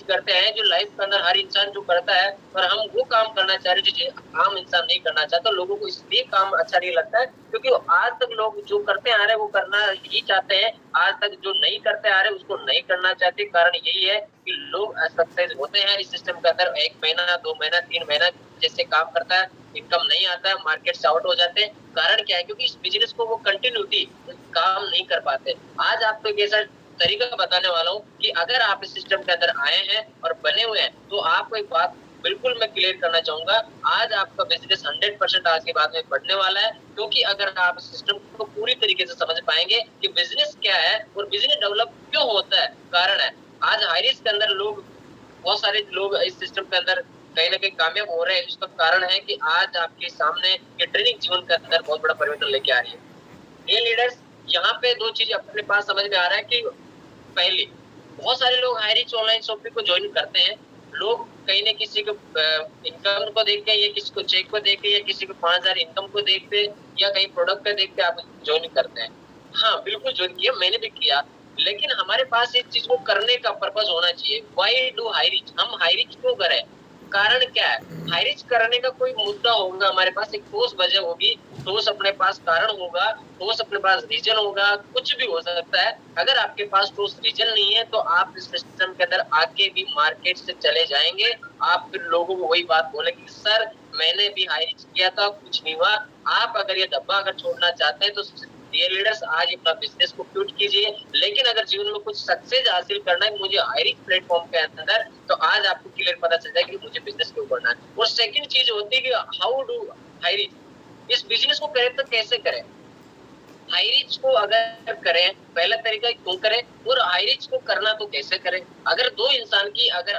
करते हैं जो लाइफ के अंदर हर इंसान जो करता है, और हम वो काम करना चाह रहे हैं जो आम इंसान नहीं करना चाहता। लोगों को इसलिए काम अच्छा नहीं लगता है क्योंकि आज तक लोग जो करते आ रहे हैं वो करना ही चाहते हैं, आज तक जो नहीं करते आ रहे हैं उसको नहीं करना चाहते। कारण यही है कि लोग सक्सेस होते हैं इस सिस्टम के अंदर, 1 महीना, 2 महीना, 3 महीना जैसे काम करता है, इनकम नहीं आता है, मार्केट से आउट हो जाते हैं। कारण क्या है? क्योंकि इस बिज़नेस को वो कंटिन्यूटी काम नहीं कर पाते। आज आपको एक ऐसा तरीका बताने वाला हूँ कि अगर आप इस सिस्टम के अंदर आए हैं और बने हुए हैं, तो आपको एक बात बिल्कुल मैं क्लियर करना चाहूँगा, आज आपका बिज़नेस 100% आज के बाद में बढ़ने वाला है, क्योंकि अगर आप सिस्टम को पूरी तरीके से समझ पाएँगे कि बिज़नेस क्या है और बिज़नेस डेवलप क्यों होता है, कारण है। आज हाईरिस्क के अंदर लोग, बहुत सारे लोग इस सिस्टम के अंदर कहीं न कहीं कामयाब हो रहे हैं। इसका कारण है कि आज आपके सामने ये ट्रेनिंग जीवन के अंदर बहुत बड़ा परिवर्तन लेके आ रही है। ये लीडर्स, यहाँ पे 2 चीज़ें अपने पास समझ में आ रहा है कि पहली, बहुत सारे लोग हाई रिच ऑनलाइन शॉपिंग को जॉइन करते हैं। लोग कहीं न किसी को इनकम को देख के, या किसी को चेक को देख के, या किसी को 5,000 इनकम को देख के, या कहीं प्रोडक्ट को देख के आप जॉइन करते हैं। हाँ, बिल्कुल जॉइन किया, मैंने भी किया। लेकिन हमारे पास इस चीज़ को करने का पर्पज़ होना चाहिए। Why do high rich? हम हाई रिच क्यों करें? कारण क्या है? हाई रिच करने का कोई मुद्दा होगा हमारे पास, एक ठोस वजह होगी, ठोस अपने पास कारण होगा, ठोस अपने पास रीज़न होगा, कुछ भी हो सकता है। अगर आपके पास ठोस रीज़न नहीं है, तो आप इस सिस्टम के अंदर आके भी मार्केट से चले जाएँगे। आप फिर लोगों को वही बात बोलेंगे, सर मैंने भी हाई रिच किया था, कुछ नहीं हुआ। आप अगर ये डब्बा अगर छोड़ना चाहते हैं, तो डियर लीडर्स आज अपना बिज़नेस को क्विट कीजिए। लेकिन अगर जीवन में कुछ सक्सेस हासिल करना है मुझे हाई रिच प्लेटफ़ॉर्म के अंदर, तो आज आपको क्लियर पता चल जाएगा कि मुझे बिज़नेस क्यों करना है। और सेकंड चीज़ होती है कि हाउ डू हाई रिच? इस बिज़नेस को करें तो कैसे करें? हाई रिच को अगर करें, पहला तरीका क्यों करें, और हाई रिच को करना तो कैसे करें? अगर 2 इंसान की अगर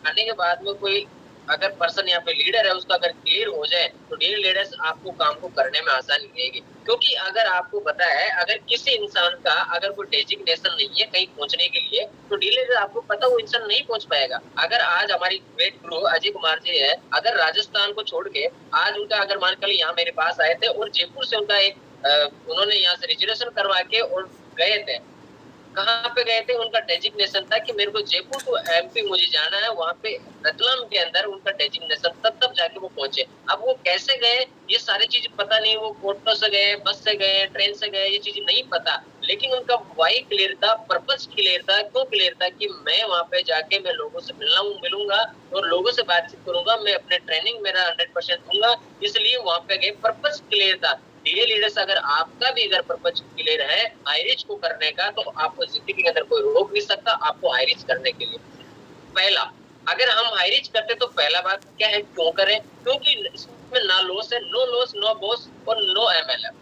आने के बाद में कोई अगर पर्सन यहाँ पे लीडर है उसका अगर क्लियर हो जाए, तो डियर लीडर्स आपको काम को करने में आसानी रहेगी। क्योंकि अगर आपको पता है, अगर किसी इंसान का अगर कोई डेजिग्नेशन नहीं है कहीं पहुँचने के लिए, तो डियर लीडर आपको पता वो इंसान नहीं पहुँच पाएगा। अगर आज हमारी ग्रेट गुरु अजय कुमार जी है, अगर राजस्थान को छोड़ के आज उनका अगर मान कर यहाँ मेरे पास आए थे और जयपुर से उनका एक उन्होंने यहाँ से रिजर्वेशन करवा के और गए थे। कहाँ पे गए थे? उनका डेजिग्नेशन था कि मेरे को जयपुर टू एमपी मुझे जाना है, वहाँ पे रतलाम के अंदर उनका डेजिग्नेशन था, तब जाके वो पहुँचे। अब वो कैसे गए, ये सारी चीज़ पता नहीं, वो ऑटो से गए, बस से गए, ट्रेन से गए, ये चीज़ नहीं पता। लेकिन उनका व्हाई क्लियर था, पर्पस क्लियर था, क्यों क्लियर था कि मैं वहाँ पे जाके मैं लोगों से मिलूँगा और लोगों से बातचीत करूँगा, मैं अपने ट्रेनिंग मेरा 100% दूँगा, इसलिए वहाँ पे गए, पर्पस क्लियर था। डियर लीडर्स, अगर आपका भी अगर पर्पस क्लियर है हाई रिच को करने का, तो आपको ज़िंदगी के अंदर कोई रोक नहीं सकता आपको हाई रिच करने के लिए। पहला, अगर हम हाई रिच करते तो पहला बात क्या है, क्यों करें? क्योंकि इसमें ना लॉस है, नो लॉस, नो बॉस और नो एमएलएम।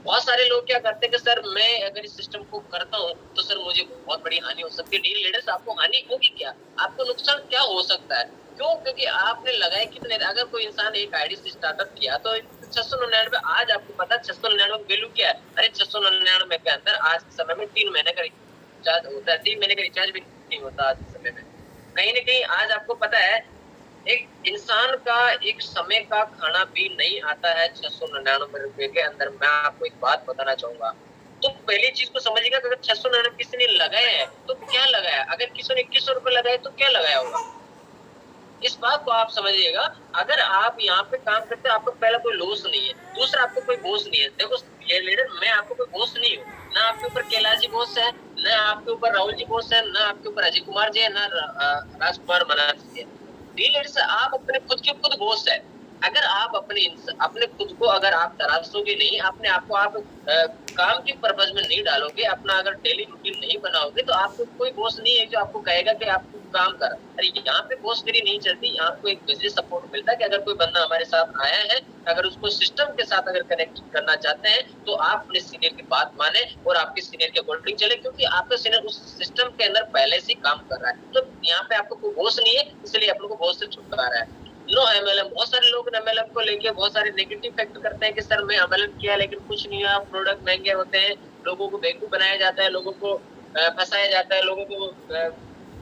बहुत सारे लोग क्या करते हैं कि सर मैं अगर इस सिस्टम को करता हूँ, तो सर मुझे बहुत बड़ी हानि हो सकती है। डियर लीडर्स, आपको हानि होगी क्या? आपको नुकसान क्या हो सकता है? क्यों? क्योंकि आपने लगाए कितने, अगर कोई इंसान एक आईडी से स्टार्टअप किया तो 699, आज आपको पता है 699 वैल्यू क्या है? अरे 699 के अंदर आज के समय में 3 महीने का रिचार्ज होता है, 3 महीने का रिचार्ज भी नहीं होता आज के समय में। कहीं न कहीं आज आपको पता है एक इंसान का एक समय का खाना भी नहीं आता है 699 के अंदर। मैं आपको एक बात बताना चाहूँगा। तो पहली चीज़ को समझिएगा कि अगर 699 किसी ने लगाया है, तो क्या लगाया? अगर किसी ने 2100 रुपए लगाए तो क्या लगाया होगा? इस बात को आप समझिएगा। अगर आप यहाँ पे काम करते हैं, आपको पहला कोई लॉस नहीं है, दूसरा आपको कोई बॉस नहीं है। देखो ये लीडर, मैं आपको कोई बॉस नहीं हूँ, ना आपके ऊपर कैलाश जी बॉस है, ना आपके ऊपर राहुल जी बॉस है, ना आपके ऊपर अजय कुमार जी है, ना राजकुमार मनार जी है। लीडर्स, आप अपने खुद के खुद बॉस है। अगर आप अपने खुद को अगर आप तराशोगे नहीं, अपने आप को आप काम के पर्पज में नहीं डालोगे, अपना अगर डेली रूटीन नहीं बनाओगे, तो आपको कोई बॉस नहीं है जो आपको कहेगा कि आपको काम कर। अरे यहाँ पे बॉसगिरी नहीं चलती, यहाँ पे एक बिजनेस सपोर्ट मिलता है कि अगर कोई बंदा हमारे साथ आया है, अगर उसको सिस्टम के साथ अगर कनेक्ट करना चाहते हैं, तो आप अपने सीनियर की बात माने और आपके सीनियर के अकॉर्डिंग चले, क्योंकि आपका सीनियर उस सिस्टम के अंदर पहले से काम कर रहा है। तो यहाँ पे आपको कोई बॉस नहीं है, इसलिए आप लोग को बॉस से छुटकारा है। नो एमएलएम, बहुत सारे लोग एमएलएम को लेके बहुत सारे नेगेटिव फैक्ट करते हैं कि सर मैं एमएलएम किया लेकिन कुछ नहीं हुआ, प्रोडक्ट महंगे होते हैं, लोगों को बेवकूफ बनाया जाता है, लोगों को फंसाया जाता है, लोगों को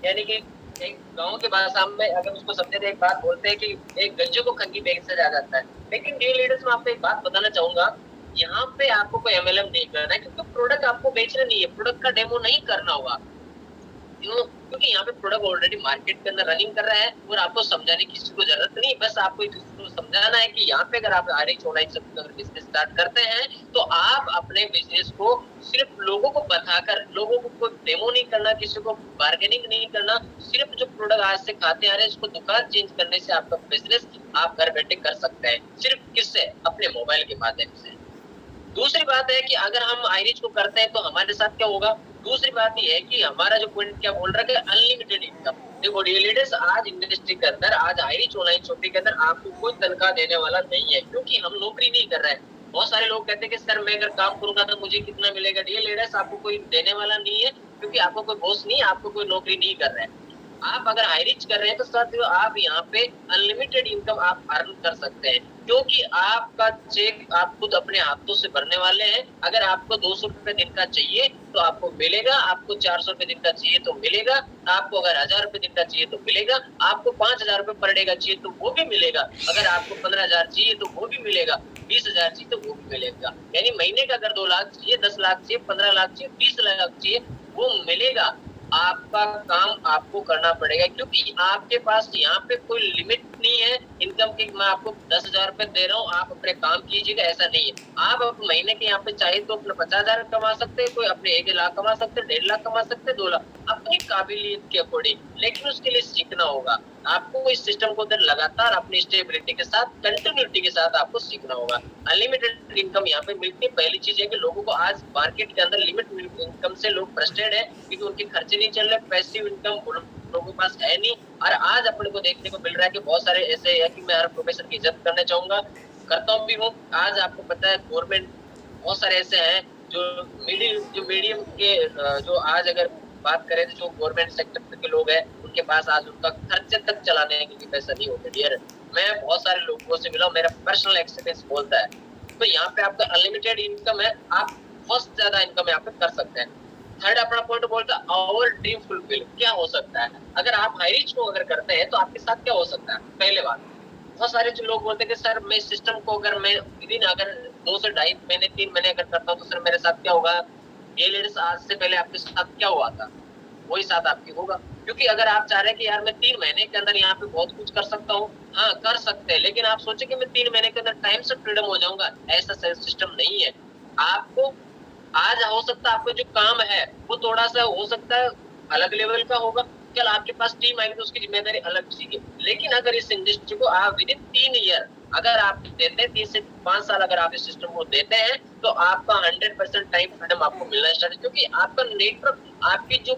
यानी कि एक गाँव के भाषा में अगर उसको समझे तो एक बात बोलते हैं कि एक गज्जू को खंगी बेचा जा जाता है। लेकिन डियर लीडर्स, मैं आपको एक बात बताना चाहूंगा, यहाँ पे आपको कोई एमएलएम नहीं करना है, क्योंकि प्रोडक्ट आपको बेचना नहीं है, प्रोडक्ट का डेमो नहीं करना होगा। क्यों? क्योंकि यहाँ पे प्रोडक्ट ऑलरेडी मार्केट के अंदर रनिंग कर रहा है और आपको समझाने की किसी को जरूरत नहीं, बस आपको किसी को समझाना है कि यहाँ पे अगर आप आईरिच ऑनलाइन शॉपिंग अगर बिजनेस स्टार्ट करते हैं तो आप अपने बिजनेस को सिर्फ लोगों को बताकर, लोगों को कोई डेमो नहीं करना, किसी को बार्गेनिंग नहीं करना, सिर्फ जो प्रोडक्ट आज से खाते आ रहे हैं उसको दुकान चेंज करने से आपका बिजनेस आप घर बैठे कर सकते हैं, सिर्फ किससे? अपने मोबाइल के माध्यम से। दूसरी बात है कि अगर हम आईरिच को करते हैं तो हमारे साथ क्या होगा? दूसरी बात ये है कि हमारा जो पॉइंट क्या बोल रहा है कि अनलिमिटेड इनकम। देखो डियर लीडर्स, आज इंडस्ट्री के अंदर, आज आईरिच ऑनलाइन शॉपिंग के अंदर आपको कोई तनख्वाह देने वाला नहीं है, क्योंकि हम नौकरी नहीं कर रहे हैं। बहुत सारे लोग कहते हैं कि सर मैं अगर काम करूंगा तो मुझे कितना मिलेगा? डियर लीडर्स, आपको कोई देने वाला नहीं है, क्योंकि आपको कोई बॉस नहीं, आपको कोई नौकरी नहीं कर रहा है। आप अगर हाईरिच कर रहे हैं तो साथियों आप यहाँ पे अनलिमिटेड इनकम आप अर्न कर सकते हैं, क्योंकि आपका चेक आप खुद अपने हाथों से भरने वाले हैं। अगर आपको 200 रुपए दिन का चाहिए तो आपको मिलेगा, आपको 400 रुपए दिन का चाहिए तो मिलेगा, आपको अगर 1000 रुपए दिन का चाहिए तो मिलेगा, आपको 5000 रुपए पर डे का चाहिए तो वो भी मिलेगा, अगर आपको 15,000 चाहिए तो वो भी मिलेगा, 20,000 चाहिए तो वो भी मिलेगा। यानी महीने का अगर 2 लाख चाहिए, 10 लाख चाहिए, 15 लाख चाहिए, 20 लाख चाहिए, वो मिलेगा। आपका काम आपको करना पड़ेगा, क्योंकि आपके पास यहाँ पे कोई लिमिट नहीं है इनकम की। मैं आपको 10,000 रुपए दे रहा हूँ, आप अपने काम कीजिएगा, ऐसा नहीं है। आप अपने महीने के यहाँ पे चाहे तो अपने 50,000 कमा सकते हैं, कोई अपने 1 लाख कमा सकते हैं, 1.5 लाख कमा सकते हैं, 2 लाख, अपनी काबिलियत के अकॉर्डिंग। लेकिन उसके लिए सीखना होगा आपको, इस सिस्टम को लगातार अपनी स्टेबिलिटी के साथ, कंटिन्यूटी के साथ आपको सीखना होगा। अनलिमिटेड इनकम यहाँ पे मिलती है। पहली चीज है कि लोगों को आज मार्केट के अंदर लिमिट इनकम से लोग फ्रस्ट्रेटेड है, क्योंकि उनके खर्चे नहीं चल रहे, पैसिव इनकम लोगों के पास है नहीं। और आज अपने को देखने को मिल रहा है कि बहुत सारे ऐसे है कि मैं हर प्रोफेशन की इज्जत करना चाहूंगा, करता भी हूँ। आज आपको पता है गवर्नमेंट बहुत सारे ऐसे हैं जो मीडियम के जो आज अगर बात करें तो जो गवर्नमेंट सेक्टर के लोग हैं उनके पास आज उनका खर्चे तक चलाने के लिए पैसा नहीं होता। डियर, मैं बहुत सारे लोगों से मिला, मेरा पर्सनल एक्सपीरियंस बोलता है। तो यहाँ पे आपका अनलिमिटेड इनकम है, आप बहुत ज्यादा इनकम यहाँ पे कर सकते हैं। थर्ड अपना पॉइंट बोलता है आवर ड्रीम फुलफिल। क्या हो सकता है अगर आप हाईरिच को अगर करते हैं तो आपके साथ क्या हो सकता है? पहले बात, बहुत सारे जो लोग बोलते हैं कि सर मैं सिस्टम को अगर मैं विदिन अगर 2 से 2.5 महीने 3 महीने अगर करता हूँ तो सर मेरे साथ क्या होगा? ये लेडीज आज से पहले आपके साथ क्या हुआ था वही साथ आपकी होगा। क्योंकि अगर आप चाह रहे हैं कि यार मैं 3 महीने के अंदर यहाँ पे बहुत कुछ कर सकता हूँ, हाँ कर सकते हैं, लेकिन आप सोचे कि मैं 3 महीने के अंदर टाइम से फ्रीडम हो जाऊंगा, ऐसा सिस्टम नहीं है। आपको आज हो सकता है आपको जो काम है वो थोड़ा सा हो सकता है अलग लेवल का होगा, कल आपके पास टीम आएगी तो उसकी जिम्मेदारी अलग सीगी। लेकिन अगर इस इंडस्ट्री को आप विद इन 3 ईयर अगर आप देते हैं, 3 से 5 साल अगर आप इस सिस्टम को देते हैं तो आपका 100% टाइम फ्रीडम आपको मिलना स्टार्ट है, क्योंकि आपका नेटवर्क, आपकी जो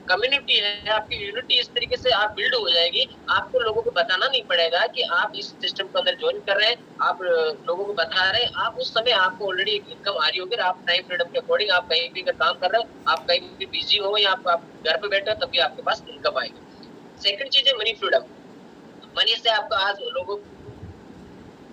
कम्युनिटी है, आपकी यूनिटी इस तरीके से आप बिल्ड हो जाएगी। आपको लोगों को बताना नहीं पड़ेगा कि आप इस सिस्टम के अंदर ज्वाइन कर रहे हैं, आप लोगों को बता रहे हैं। आप उस समय आपको ऑलरेडी इनकम आ रही होगी, आप टाइम फ्रीडम के अकॉर्डिंग आप कहीं भी अगर काम कर रहे हो, आप कहीं भी बिजी हो या आप घर पे बैठे हो, तब भी आपके पास इनकम आएगी। सेकंड चीज है मनी फ्रीडम। मनी से आपका आज लोगों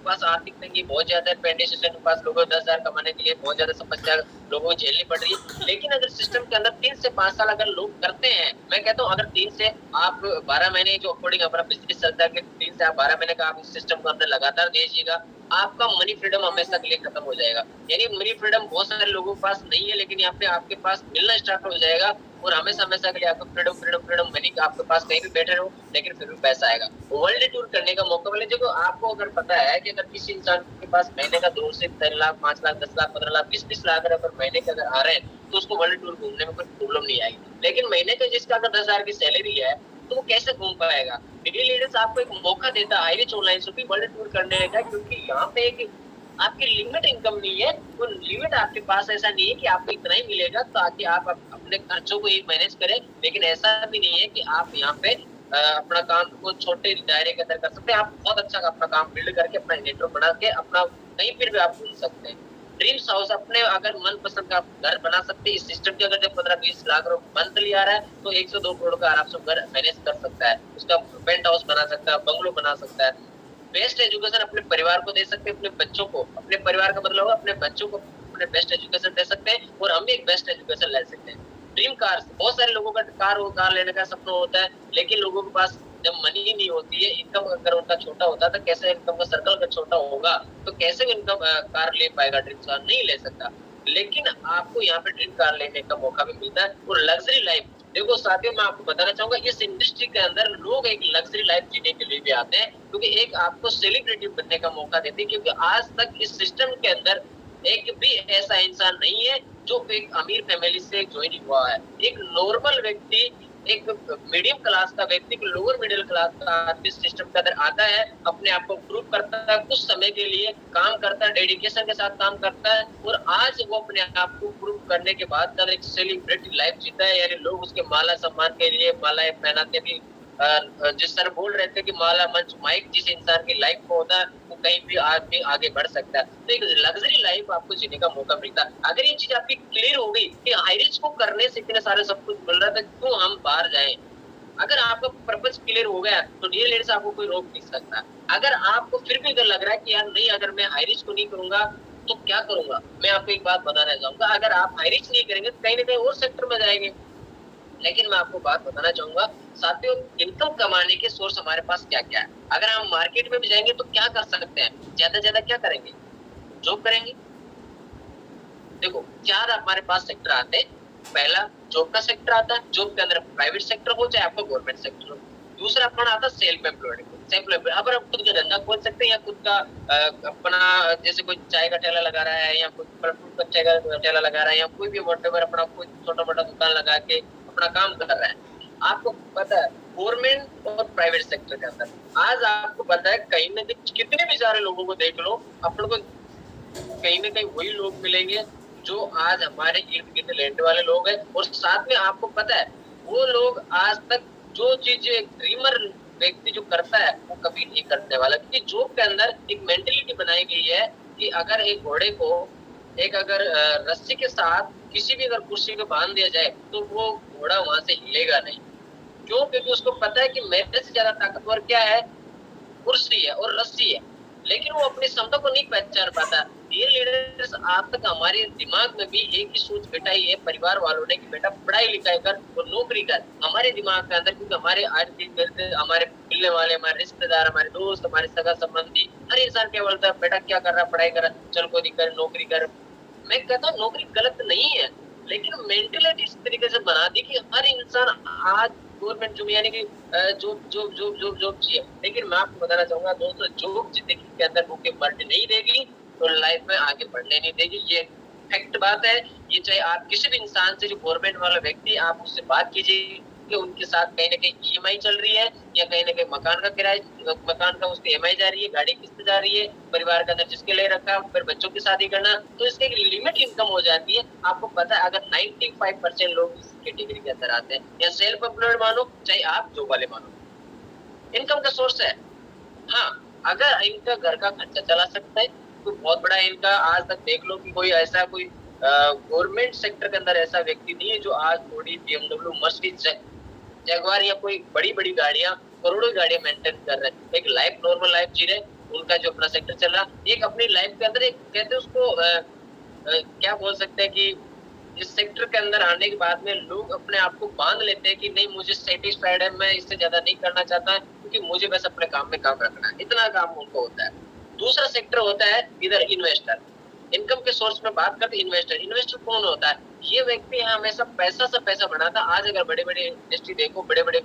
पास आर्थिक तंगी बहुत ज्यादा है, पेंडिशन के पास लोगों को 10,000 कमाने के लिए बहुत ज्यादा समस्या लोगों को झेलनी पड़ रही है। लेकिन अगर सिस्टम के अंदर 3 से 5 साल अगर लोग करते हैं, मैं कहता हूँ अगर 3 से आप 12 महीने जो अकॉर्डिंग अपना बिजनेस चलता है कि 3 से आप 12 महीने का आप इस सिस्टम के अंदर लगातार दीजिएगा, आपका मनी फ्रीडम हमेशा के लिए खत्म हो जाएगा। यानी मनी फ्रीडम बहुत सारे लोगों के पास नहीं है, लेकिन यहाँ पे आपके पास मिलना स्टार्ट हो जाएगा और हमेशा हमेशा के लिए आपको फ्रीडम फ्रीडम फ्रीडम मनी आपके पास कहीं भी बैठे रहो, लेकिन फिर भी पैसा आएगा। वर्ल्ड टूर करने का मौका मिले। देखो आपको अगर पता है कि अगर किसी इंसान के पास महीने का 2 से 3 लाख, 5 लाख, 10 लाख, 15 लाख, 20 लाख अगर महीने के अगर आ रहे हैं तो उसको वर्ल्ड टूर घूमने में कोई प्रॉब्लम नहीं आएगी। लेकिन महीने का जिसका अगर 10,000 की सैलरी है तो वो कैसे घूम पाएगा? डिग्री लीडर्स आपको एक मौका देता है आईरिच ऑनलाइन शॉपिंग वर्ल्ड टूर करने का, क्योंकि यहाँ पे एक आपकी लिमिट इनकम नहीं है, वो लिमिट आपके पास ऐसा नहीं है कि आपको इतना ही मिलेगा ताकि आप अपने खर्चों को ही मैनेज करें। लेकिन ऐसा भी नहीं है कि आप यहाँ पे अपना काम को छोटे दायरे के अंदर कर सकते हैं। आप बहुत अच्छा अपना काम बिल्ड करके अपना नेटवर्क बना के अपना कहीं पर भी आप घूम सकते हैं। ड्रीम्स हाउस अपने अगर मन पसंद का घर बना सकते हैं। इस सिस्टम के अगर 15-20 लाख रुपए मंथली आ रहा है तो 1 से 2 करोड़ का आराम से घर मैनेज कर सकता है। उसका पेंट हाउस बना सकता है, बंगलो बना सकता है। बेस्ट एजुकेशन अपने परिवार को दे सकते हैं, अपने बच्चों को, अपने परिवार का मतलब होगा अपने बच्चों को अपने बेस्ट एजुकेशन दे सकते हैं और हम भी एक बेस्ट एजुकेशन ले सकते हैं। ड्रीम कार्स, बहुत सारे लोगों का कार लेने का सपना होता है, लेकिन लोगों के पास जब मनी ही नहीं होती है, इनकम अगर उनका छोटा होता है तो कैसे इनकम का सर्कल अगर छोटा होगा तो कैसे इनकम कार ले पाएगा? ड्रीम कार नहीं ले सकता। लेकिन आपको यहाँ पे ड्रीम कार लेने का मौका भी मिलता है और लग्जरी लाइफ देखो साथियों, मैं आपको बताना चाहूँगा इस इंडस्ट्री के अंदर लोग एक लग्ज़री लाइफ़ जीने के लिए भी आते हैं, क्योंकि एक आपको सेलिब्रिटी बनने का मौका देते हैं, क्योंकि आज तक इस सिस्टम के अंदर एक भी ऐसा इंसान नहीं है जो एक अमीर फैमिली से जॉइन हुआ है। एक नॉर्मल व्यक्ति, एक मीडियम क्लास का व्यक्ति, लोअर मिडिल क्लास का आदमी इस सिस्टम के अंदर आता है, अपने आप को प्रूव करता है, कुछ समय के लिए काम करता है, डेडिकेशन के साथ काम करता है और आज वो अपने आप को प्रूव करने के बाद कल एक सेलिब्रिटी लाइफ जीता है। यानी लोग उसके माला सम्मान के लिए मालाएं पहनाते भी। जिस सर बोल रहे थे कि माला मंच माइक जिस इंसान की लाइफ में होता है वो कहीं भी आदमी आगे बढ़ सकता है। तो एक लग्जरी लाइफ आपको जीने का मौका मिलता है। अगर ये चीज आपकी क्लियर हो गई कि हाई रिस्क को करने से इतने सारे सब कुछ मिल रहा था, क्यों हम बाहर जाएं। अगर आपका पर्पस क्लियर हो गया तो डियर लीडर्स आपको कोई रोक नहीं सकता। अगर आपको फिर भी अगर लग रहा है कि यार नहीं, अगर मैं हाई रिस्क को नहीं करूंगा तो क्या करूंगा, मैं आपको एक बात बताना चाहूंगा, अगर आप हाई रिस्क नहीं करेंगे तो कहीं ना कहीं और सेक्टर में जाएंगे। लेकिन मैं आपको बात बताना चाहूंगा साथियों, इनकम कमाने के सोर्स हमारे पास क्या क्या है। अगर हम मार्केट में भी जाएंगे तो क्या कर सकते हैं, ज्यादा से ज्यादा क्या करेंगे, जॉब करेंगे। देखो चार हमारे पास सेक्टर आते हैं। पहला जॉब का सेक्टर आता है, जॉब के अंदर प्राइवेट सेक्टर हो चाहे आपका गवर्नमेंट सेक्टर हो। दूसरा अपना आता है सेल्फ एम्प्लॉयड। सेल्फ एम्प्लॉयड अब आप खुद का धंधा खोल सकते हैं या खुद का अपना, जैसे कोई चाय का ठेला लगा रहा है या कोई फल फ्रूट का ठेला लगा रहा है या कोई भी व्हाटएवर अपना कोई छोटा मोटा दुकान लगा के अपना काम कर रहा है। आपको पता है गवर्नमेंट और प्राइवेट सेक्टर के अंदर आज आपको पता है कहीं ना कहीं कितने भी सारे लोगों को देख लो, अपन को कहीं ना कहीं वही लोग मिलेंगे जो आज हमारे इर्द गिर्द रहने वाले लोग हैं। और साथ में आपको पता है वो लोग आज तक जो चीज एक ड्रीमर व्यक्ति जो करता है वो कभी नहीं करने वाला, क्योंकि जॉब के अंदर एक मेंटेलिटी बनाई गई है कि अगर एक घोड़े को एक अगर रस्सी के साथ किसी भी अगर कुर्सी को बांध दिया जाए तो वो घोड़ा वहां से हिलेगा नहीं। क्यों? क्योंकि उसको पता है कि मेरे से ज्यादा ताकतवर क्या है, कुर्सी है और रस्सी है। लेकिन वो अपनी क्षमता को नहीं पहचान पाता। ये लीडर्स आज तक हमारे दिमाग में भी एक ही सोच बैठाई है परिवार वालों ने कि बेटा पढ़ाई लिखाई कर और नौकरी कर। हमारे दिमाग के अंदर, क्योंकि हमारे आर्थिक हमारे मिलने वाले हमारे रिश्तेदार, हमारे दोस्त, हमारे सगा संबंधी, हर इंसान क्या बोलता है, बेटा क्या कर रहा, पढ़ाई कर, चल कोई दिक्कत, नौकरी कर। मैं कहता हूँ नौकरी गलत नहीं है, लेकिन मेंटेलिटी इस तरीके से बना दी कि हर इंसान आज गवर्नमेंट जॉब यानी कि job job job job job चाहिए। लेकिन मैं आपको बताना चाहूंगा दोस्तों, जॉब जिंदगी के अंदर भूखे मरने नहीं देगी तो लाइफ में आगे बढ़ने नहीं देगी। ये फैक्ट बात है। ये चाहे आप किसी भी इंसान से जो गवर्नमेंट वाला व्यक्ति, आप उससे बात कीजिए कि उनके साथ कहीं ना कहीं ईएमआई चल रही है या कहीं ना कहीं मकान का किराया, मकान का उसकी ईएमआई जा रही है, गाड़ी किस्त जा रही है, परिवार के अंदर जिसके लिए रखा फिर बच्चों की शादी करना, तो इसके एक लिमिट इनकम हो जाती है। आपको पता है अगर 95% लोग इस कैटेगरी के अंदर आते हैं, या सेल्फ एम्प्लॉयड मानो चाहे आप जॉब वाले मानो, इनकम का सोर्स है। हाँ, अगर इनका घर का खर्चा चला सकता है तो बहुत बड़ा इनका, आज तक देख लो कि कोई ऐसा कोई गवर्नमेंट सेक्टर के अंदर ऐसा व्यक्ति नहीं है जो आज थोड़ी BMW मर्सिडीज जगवार या कोई बड़ी बड़ी गाड़ियां, करोड़ों गाड़ियां मेंटेन कर रहे हैं, एक लाइफ नॉर्मल लाइफ जी रहे, उनका जो अपना सेक्टर चल रहा, एक अपनी लाइफ के अंदर एक कहते हैं उसको क्या बोल सकते हैं कि इस सेक्टर के अंदर आने के बाद में लोग अपने आप को बांध लेते हैं कि नहीं मुझे सेटिस्फाइड है, मैं इससे ज्यादा नहीं करना चाहता क्योंकि मुझे बस अपने काम में काम रखना है, इतना काम उनको होता है। दूसरा सेक्टर होता है इधर इन्वेस्टर। इनकम के सोर्स में बात करते इन्वेस्टर। इन्वेस्टर कौन होता है? ये व्यक्ति है हमेशा पैसा से पैसा बनाता। आज अगर बड़े बड़े इंडस्ट्री देखो, बड़े बड़े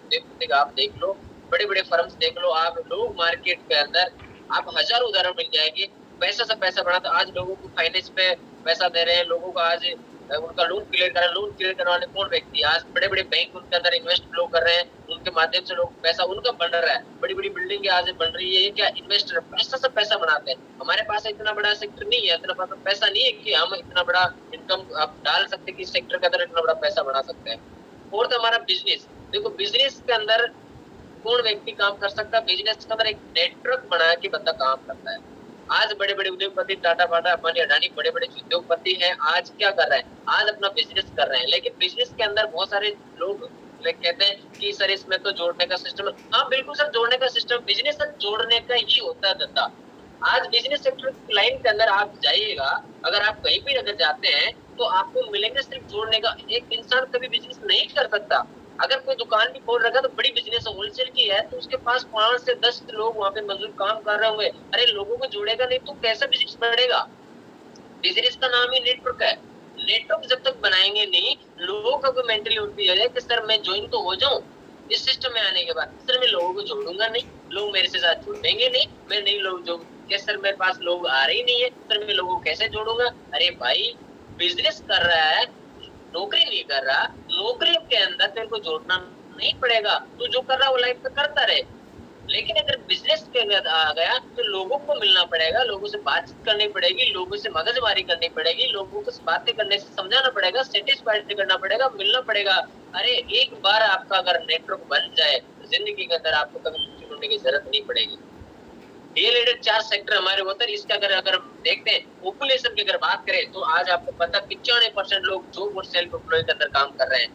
आप देख लो, बड़े बड़े फर्म्स देख लो, आप लोग मार्केट के अंदर आप हजारों उदाहरण मिल जाएंगे। पैसा से पैसा बनाता, आज लोगों को फाइनेंस पे पैसा दे रहे हैं, लोगों को आज उनका लोन क्लियर कर रहे हैं। लोन क्लियर करने वाले कौन व्यक्ति? आज बड़े बड़े बैंक उनके अंदर इन्वेस्ट लोग कर रहे हैं, उनके माध्यम से लोग पैसा उनका बन रहा है। बड़ी बड़ी बिल्डिंग आज बन रही है, ये क्या इन्वेस्टर पैसा से पैसा बनाते हैं। हमारे पास इतना बड़ा सेक्टर नहीं है, इतना पैसा नहीं है कि हम इतना बड़ा इनकम आप डाल सकते कि सेक्टर के अंदर इतना बड़ा पैसा बना सकते हैं। फोर्थ हमारा बिजनेस। देखो बिजनेस के अंदर कौन व्यक्ति काम कर सकता है? बिजनेस के अंदर एक नेटवर्क बना के बंदा काम करता है। आज बड़े बड़े उद्योगपति टाटा बाटा अंबानी अडानी बड़े बड़े उद्योगपति हैं, आज क्या कर रहे हैं? आज अपना बिजनेस कर रहे हैं। लेकिन बिजनेस के अंदर बहुत सारे लोग कहते हैं कि सर इसमें तो जोड़ने का सिस्टम है। हाँ बिल्कुल सर, जोड़ने का सिस्टम, बिजनेस जोड़ने का ही होता है धंधा। आज बिजनेस सेक्टर लाइन के अंदर आप जाइएगा, अगर आप कहीं भी अगर जाते हैं तो आपको मिलेंगे सिर्फ जोड़ने का। एक इंसान कभी बिजनेस नहीं कर सकता। अगर कोई दुकान भी खोल रखा तो बड़ी बिजनेस होलसेल की है तो उसके पास 5 से 10 लोग वहां पे मजदूर काम कर रहे होंगे। अरे लोगों को जोड़ेगा नहीं तो कैसा बिजनेस बढ़ेगा? बिजनेस का नाम ही नेटवर्क है। नेटवर्क जब तक बनाएंगे नहीं, लोगों का कोई मेंटली उठती है कि सर मैं ज्वाइन तो हो जाऊं इस सिस्टम में आने के बाद, सर मैं लोगों को जोड़ूंगा नहीं, लोग मेरे से साथ जुड़ेंगे नहीं, मैं नहीं लोग जो क्या सर मेरे पास लोग आ रहे ही नहीं है, सर मैं लोगों को कैसे जोड़ूंगा। अरे भाई बिजनेस कर रहा है, नौकरी नहीं कर रहा, नौकरी के अंदर तेरे को जोड़ना नहीं पड़ेगा, तू जो कर रहा है वो लाइफ में करता रहे। लेकिन अगर बिजनेस के अंदर आ गया तो लोगों को मिलना पड़ेगा, लोगों से बातचीत करनी पड़ेगी, लोगों से मगजमारी करनी पड़ेगी, लोगों को बातें करने से समझाना पड़ेगा, सेटिस्फाइड करना पड़ेगा, मिलना पड़ेगा। अरे एक बार आपका अगर नेटवर्क बन जाए तो जिंदगी के अंदर आपको कभी कुछ ढूंढने की जरूरत नहीं पड़ेगी। रिलेटेड 4 सेक्टर हमारे होते हैं। इसके अगर देखते हैं पॉपुलेशन की अगर बात करें तो आज आपको पता 95% लोग जॉब और सेल्फ एम्प्लॉय के अंदर काम कर रहे हैं,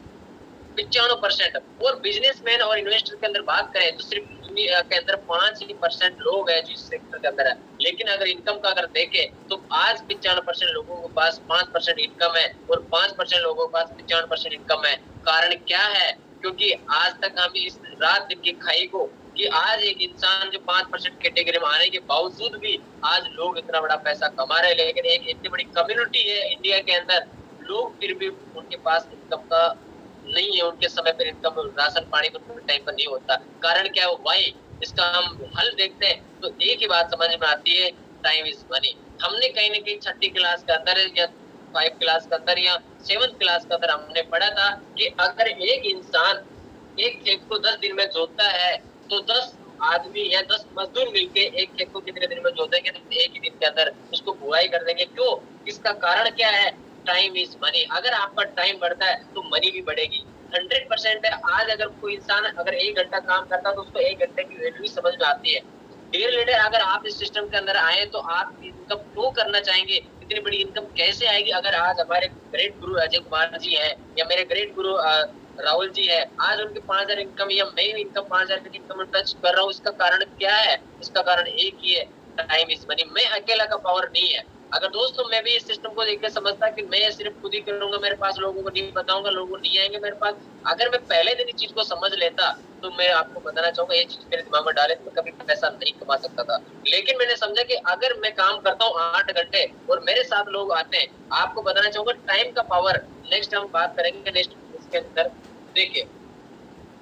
95%। और बिजनेसमैन और इन्वेस्टर के अंदर बात करें तो सिर्फ दुनिया के अंदर 5% लोग हैं जो इस सेक्टर के अंदर है। लेकिन अगर इनकम का अगर देखें तो आज 95% लोगों के पास 5% इनकम है और 5% लोगों के पास 95% इनकम है। कारण क्या है? क्योंकि आज तक हम इस रात दिन की खाई को कि आज एक इंसान जो 5% कैटेगरी में आने के बावजूद भी आज लोग इतना बड़ा पैसा कमा रहे हैं, लेकिन एक इतनी बड़ी कम्युनिटी है इंडिया के अंदर, लोग फिर भी उनके पास इनकम का नहीं है, उनके समय पर इनकम राशन पानी पर टाइम पर नहीं होता। कारण क्या है? वाई इसका हम हल देखते हैं तो एक ही बात समझ में आती है, टाइम इज मनी। हमने कहीं ना कहीं 6ठी क्लास के अंदर या 5 क्लास के अंदर या 7th क्लास के अंदर हमने पढ़ा था कि अगर एक इंसान एक खेत को 10 दिन में जोतता है तो 10 आदमी या 10 मजदूर मिलके एक खेत को कितने दिन में जोतेंगे? तो एक ही दिन के अंदर उसको बुआई कर देंगे। क्यों? इसका कारण क्या है? Time is money. अगर आपका टाइम बढ़ता है तो मनी भी बढ़ेगी। 100% है। आज अगर कोई इंसान अगर 1 घंटा काम करता है तो उसको 1 घंटे की वैल्यू समझ में आती है। डियर लीडर, अगर आप इस सिस्टम के अंदर आए तो आप इनकम क्यों करना चाहेंगे? इतनी बड़ी इनकम कैसे आएगी? अगर आज हमारे ग्रेट गुरु अजय कुमार जी हैं या मेरे ग्रेट गुरु राहुल जी है, आज उनके 5,000 इनकम या मैं इनकम 5,000 की इनकम टच कर रहा हूँ, इसका कारण क्या है? इसका कारण एक ही है, टाइम इज मनी। मैं अकेला का पावर नहीं है। अगर दोस्तों मैं भी इस सिस्टम को देखकर समझता कि मैं सिर्फ खुद ही करूंगा, मेरे पास लोगों को नहीं बताऊंगा, लोगों नहीं आएंगे मेरे पास, अगर मैं पहले दिन इस चीज को समझ लेता तो मैं आपको बताना चाहूंगा ये चीज मेरे दिमाग में डाले तो मैं कभी पैसा नहीं कमा सकता था। लेकिन मैंने समझा कि अगर मैं काम करता हूँ 8 घंटे और मेरे साथ लोग आते हैं, आपको बताना चाहूंगा टाइम का पावर नेक्स्ट हम बात करेंगे नेक्स्ट इसके अंदर। देखिए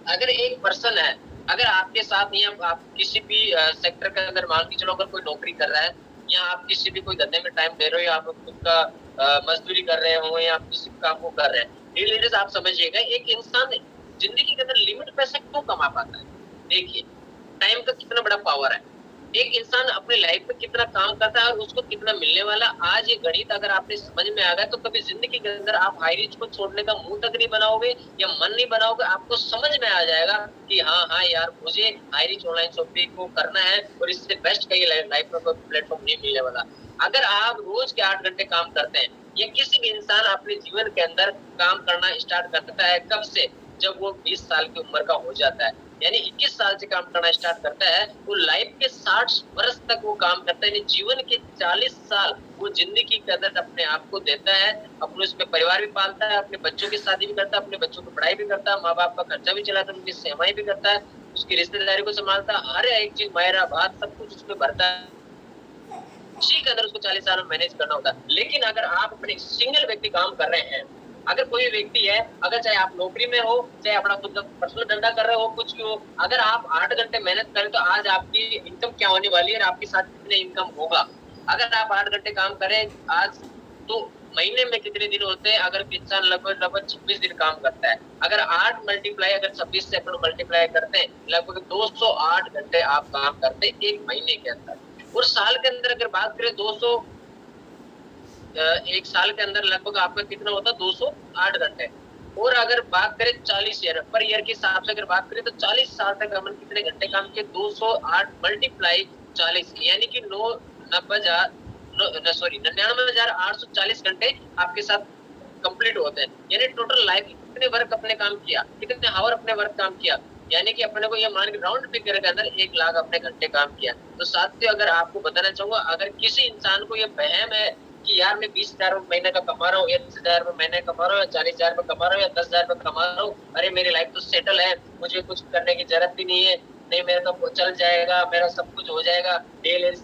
अगर एक पर्सन है, अगर आपके साथ या आप किसी भी सेक्टर के अंदर मान के चलो अगर कोई नौकरी कर रहा है या आप किसी भी कोई धंधे में टाइम दे रहे हो या आप खुद का मजदूरी कर रहे हो या आप किसी काम को कर रहे हैं, लीडर्स आप समझिएगा एक इंसान जिंदगी के अंदर लिमिट पैसे क्यों कमा पाता है? देखिए टाइम का कितना बड़ा पावर है। एक इंसान अपने लाइफ में कितना काम करता है और उसको कितना मिलने वाला। आज ये गणित अगर आपने समझ में आ गया तो कभी जिंदगी के अंदर आप हाई रिच को छोड़ने का मुंह तक नहीं बनाओगे या मन नहीं बनाओगे। आपको समझ में आ जाएगा कि हाँ यार मुझे हाई रिच ऑनलाइन शॉपिंग को करना है और इससे बेस्ट कहीं लाइफ में कोई प्लेटफॉर्म नहीं मिलने वाला। अगर आप रोज के 8 घंटे काम करते हैं या किसी भी इंसान अपने जीवन के अंदर काम करना स्टार्ट करता है कब से? जब वो 20 साल की उम्र का हो जाता है, यानी 21 साल से काम करना स्टार्ट करता है, वो लाइफ के 60 वर्ष तक वो काम करता है, यानी जीवन के 40 साल वो जिंदगी के अंदर अपने आप को देता है, अपने उसमें परिवार भी पालता है, अपने बच्चों की शादी भी करता है, अपने बच्चों की पढ़ाई भी करता है, माँ बाप का खर्चा भी चलाता है, उनकी सेवाएं भी करता है, उसकी रिश्तेदारी को संभालता है, हर एक चीज मायरा बात सब कुछ उसमें भरता है। उसी के अंदर उसको 40 साल में मैनेज करना होता है। लेकिन अगर आप अपने सिंगल व्यक्ति काम कर रहे हैं, अगर कोई व्यक्ति है, अगर चाहे आप नौकरी में हो, चाहे अपना खुद का पर्सनल धंधा कर रहे हो, कुछ भी हो, अगर आप 8 घंटे मेहनत करें तो आज आपकी इनकम क्या होने वाली है और आपके साथ कितने इनकम होगा। अगर आप 8 घंटे काम करें आज तो महीने में कितने दिन होते हैं? अगर इंसान लगभग 26 दिन काम करता है, अगर 8 मल्टीप्लाई अगर 26 से अपन मल्टीप्लाई करते हैं लगभग 208 घंटे आप काम करते हैं एक महीने के अंदर। और साल के अंदर अगर बात करें 200 एक साल के अंदर लगभग आपका कितना होता है? 208 घंटे। और अगर बात करें 40 ईयर पर ईयर के हिसाब से अगर बात करें तो 40 साल तक हमने कितने घंटे काम किए? 208 मल्टीप्लाई 40 यानी कि 99,840 घंटे आपके साथ कंप्लीट होते हैं। यानी टोटल लाइफ कितने वर्क अपने काम किया, कितने हावर अपने वर्क काम किया, यानी कि अपने को ये मान के राउंड फिगर के अंदर 1 लाख अपने घंटे काम किया। तो साथियों अगर आपको बताना चाहूंगा, अगर किसी इंसान को ये वहम है कि यार मैं 20,000 महीने का कमा रहा हूँ या 30,000 महीने कमा रहा हूँ या 40,000 कमा रहा हूँ या 10,000 कमा रहा हूँ, अरे मेरी लाइफ तो सेटल है, मुझे कुछ करने की जरूरत भी नहीं है, नहीं मेरा तो चल जाएगा, मेरा सब कुछ हो जाएगा,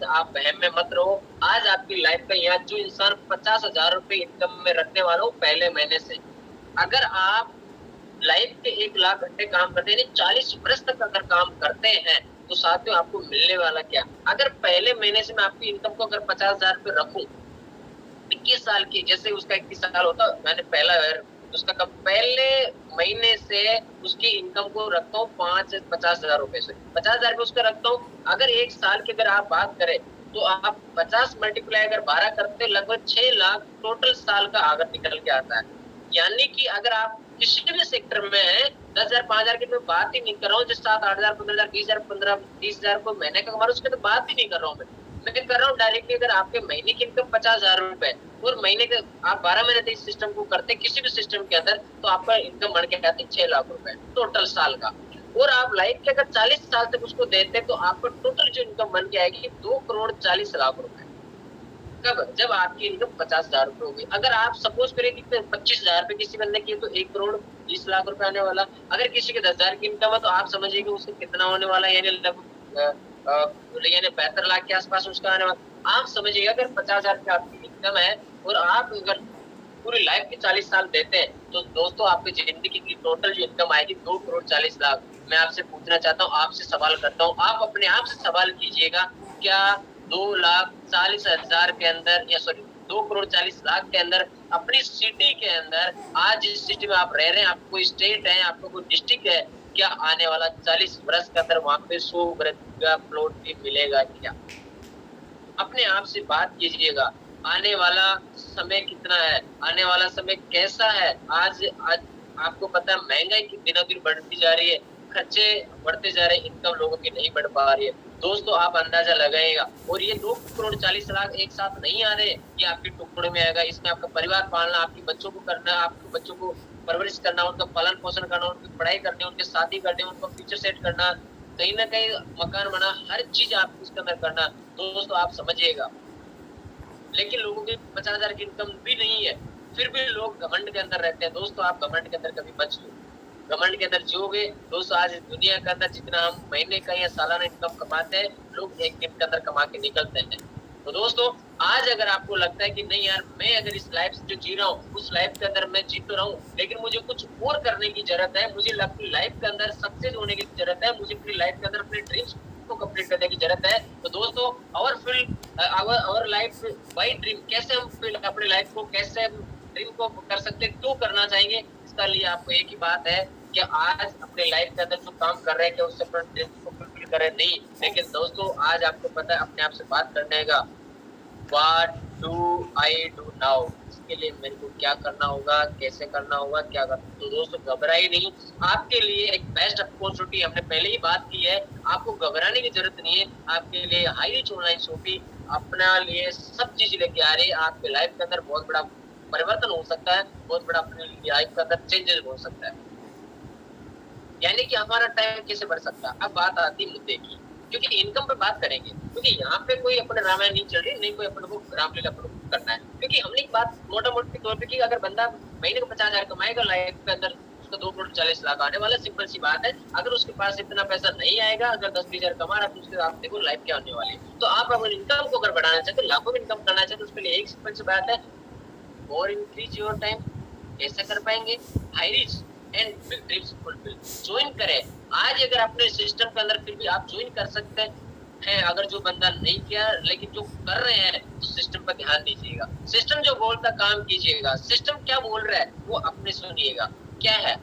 आप वहम में मत रहो। आज आपकी लाइफ का यहाँ जो इंसान 50,000 रुपए इनकम में रखने वाला हो पहले महीने से, अगर आप लाइफ के 1 लाख घंटे काम करते हैं, 40 वर्ष तक अगर काम करते हैं, तो साथियों आपको मिलने वाला क्या? अगर पहले महीने से मैं आपकी इनकम को अगर 50,000 रुपए रखूं, 21 साल की, जैसे उसका 21 साल होता, मैंने पहला उसका कब पहले महीने से उसकी इनकम को रखता हूँ 50,000 रुपए से, 50,000 रुपए उसका रखता हूँ। अगर 1 साल की अगर आप बात करें, तो आप 50 मल्टीप्लाई अगर 12 करते, लगभग 6 लाख टोटल साल का आगत निकल के आता है। यानी कि अगर आप किसी भी सेक्टर में है, 10,000 5,000 की मैं बात ही नहीं कर रहा हूँ, जो 7 8,000 15,000 20,000 15 20,000 को महीने का कमा रहा हूँ, उसकी तो बात ही नहीं कर रहा हूँ मैं कर रहा हूँ डायरेक्टली। अगर आपके महीने की इनकम 50,000 रुपए और महीने के आप 12 महीने तक इस सिस्टम को करते किसी भी सिस्टम के अंदर, तो आपका इनकम बढ़ के आती 6 लाख रुपए टोटल साल का। और आप लाइफ के अगर 40 साल तक उसको देते, तो आपका टोटल जो इनकम बन के आएगी 2 करोड़ 40 लाख रुपए। कब? जब आपकी इनकम 50,000 रुपए होगी। अगर आप सपोज करें कि 25,000 रुपए किसी बंदे की है, तो 1 करोड़ 20 लाख रुपए आने वाला। अगर किसी के 10,000 की इनकम है, तो आप समझिए कि उसको कितना होने वाला है, यानी लगभग 72 लाख के आसपास उसका आने वाला। आप समझिएगा अगर 50,000 की आपकी इनकम है और आप अगर पूरी लाइफ के 40 साल देते हैं, तो दोस्तों आपकी जिंदगी की टोटल जो इनकम आएगी 2 करोड़ 40 लाख। मैं आपसे पूछना चाहता हूँ, आपसे सवाल करता हूँ, आप अपने आप से सवाल कीजिएगा, क्या 2,40,000 के अंदर, या सॉरी 2 करोड़ 40 लाख के अंदर, अपनी सिटी के अंदर, आज जिस सिटी में आप रह रहे हैं, आपको कोई स्टेट है, आपको कोई डिस्ट्रिक्ट है, क्या आने वाला 40 वर्ष के अंदर वहां पे 100 गज का प्लॉट भी मिलेगा क्या? अपने आप से बात कीजिएगा, आने वाला समय कितना है, आने वाला समय कैसा है? आज आज आपको पता है महंगाई की दिनों दिन बढ़ती जा रही है, खर्चे बढ़ते जा रहे हैं, इनकम लोगों की नहीं बढ़ पा रही है। दोस्तों आप अंदाजा लगाइएगा, और ये 2 करोड़ 40 लाख एक साथ नहीं आ रहे, ये आपके टुकड़े में आएगा। इसमें आपका परिवार पालना, आपके बच्चों को करना, आपके बच्चों को परवरिश करना, उनका पालन पोषण करना, उनकी पढ़ाई करनी, उनकी शादी करनी, उनको फ्यूचर सेट करना, कहीं ना कहीं मकान बना, हर चीज आपको इसके अंदर करना। दोस्तों आप समझिएगा, लेकिन लोगों की 50,000 की इनकम भी नहीं है, फिर भी लोग घमंड के अंदर रहते हैं। दोस्तों आप घमंड के अंदर कभी मत जियो, घमंड के अंदर जियोगे दोस्तों, आज इस दुनिया के अंदर जितना हम महीने का या सालाना इनकम कमाते हैं, लोग एक दिन के अंदर कमा के निकलते हैं। तो दोस्तों आज अगर आपको लगता है कि नहीं यार, मैं अगर इस लाइफ जो जी रहा हूँ, उस लाइफ के अंदर मैं जी तो रहा हूँ, लेकिन मुझे कुछ और करने की जरूरत है, मुझे अपनी लाइफ के अंदर सक्सेस होने की जरूरत है, मुझे अपनी लाइफ के अंदर अपने ड्रीम्स को कंप्लीट करने की जरूरत है, तो दोस्तों आवर लाइफ बाय ड्रीम, कैसे हम अपने लाइफ को कैसे ड्रीम को कर सकते हैं, क्यों करना चाहेंगे? इसका लिए आपको एक ही बात है कि आज अपने लाइफ के अंदर जो काम कर रहे हैं, क्या उससे अपने ड्रीम को फुलफिल करें? नहीं, लेकिन दोस्तों आज आपको पता है अपने आप से बात करने का, what do I do now, इसके लिए मेरे को क्या करना होगा, कैसे करना होगा, क्या करना। तो दोस्तों घबराइए नहीं, आपके लिए एक बेस्ट अपॉर्चुनिटी, हमने पहले ही बात की है, आपको घबराने की जरूरत नहीं है। आपके लिए हाई रिच ऑनलाइन शॉपिंग अपना लिए सब चीज लेके आ रही है, आपके लाइफ के अंदर बहुत बड़ा परिवर्तन हो सकता है, बहुत बड़ा अपने लाइफ के अंदर चेंजेस हो सकता है, यानी कि हमारा टाइम कैसे बढ़ सकता है। अब बात आती मुद्दे की, क्योंकि इनकम पे बात करेंगे, क्योंकि यहाँ पे कोई अपने रामायण नहीं चल रही, नहीं कोई अपने को रामलीला करना है, क्योंकि हमने एक बात मोटा मोटी तौर पे की, अगर बंदा महीने को 50,000 कमाएगा, लाइफ के अंदर उसका 2 करोड़ 40 लाख आने वाला, सिंपल सी बात है। अगर उसके पास इतना पैसा नहीं आएगा, अगर 10-20,000 कमा रहा है, तो उसके आप देखो लाइफ क्या होने वाली है। तो आप अगर इनकम को अगर बढ़ाना चाहते, लाखों में इनकम करना चाहते, तो उसके लिए एक सिंपल सी बात है, और इंक्रीज योर टाइम। कैसे कर पाएंगे? High rich and big dreams fulfil, join करें आज। अगर अपने सिस्टम के अंदर फिर भी आप ज्वाइन कर सकते हैं, अगर जो बंदा नहीं किया लेकिन जो कर रहे हैं, तो सिस्टम पर ध्यान दीजिएगा, सिस्टम जो बोलता काम कीजिएगा, सिस्टम क्या बोल रहा है वो अपने सुनिएगा। क्या है?